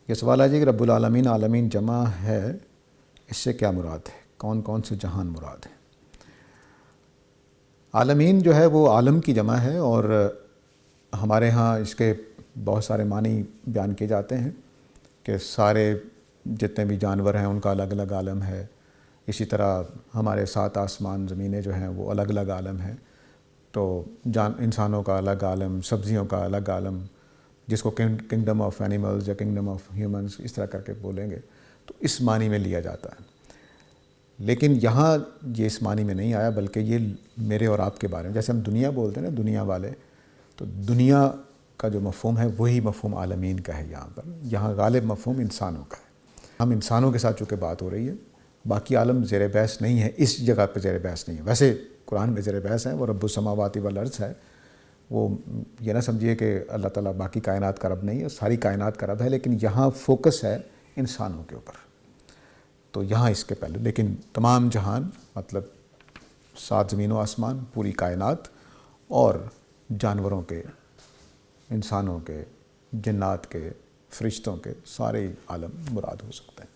یہ سوال ہے جی کہ رب العالمین عالمین جمع ہے، اس سے کیا مراد ہے؟ کون کون سے جہان مراد ہے؟ عالمین جو ہے وہ عالم کی جمع ہے، اور ہمارے ہاں اس کے بہت سارے معنی بیان کیے جاتے ہیں کہ سارے جتنے بھی جانور ہیں ان کا الگ الگ عالم ہے. اسی طرح ہمارے 7 آسمان زمینیں جو ہیں وہ الگ الگ عالم ہیں. تو انسانوں کا الگ عالم، سبزیوں کا الگ عالم، جس کو کنگڈم آف اینیملز یا کنگڈم آف ہیومنز اس طرح کر کے بولیں گے، تو اس معنی میں لیا جاتا ہے. لیکن یہاں یہ اس معنی میں نہیں آیا، بلکہ یہ میرے اور آپ کے بارے میں، جیسے ہم دنیا بولتے ہیں نا، دنیا والے، تو دنیا کا جو مفہوم ہے وہی مفہوم عالمین کا ہے. یہاں غالب مفہوم انسانوں کا ہے. ہم انسانوں کے ساتھ چونکہ بات ہو رہی ہے، باقی عالم زیر بحث نہیں ہے، اس جگہ پہ زیر بحث نہیں ہے. ویسے قرآن میں زیر بحث ہے، وہ رب السماوات والارض ہے. وہ یہ نہ سمجھیے کہ اللہ تعالیٰ باقی کائنات کا رب نہیں ہے، ساری کائنات کا رب ہے، لیکن یہاں فوکس ہے انسانوں کے اوپر. تو یہاں اس کے پہلے، لیکن تمام جہان مطلب 7 زمین و آسمان، پوری کائنات، اور جانوروں کے، انسانوں کے، جنات کے، فرشتوں کے، سارے عالم مراد ہو سکتے ہیں.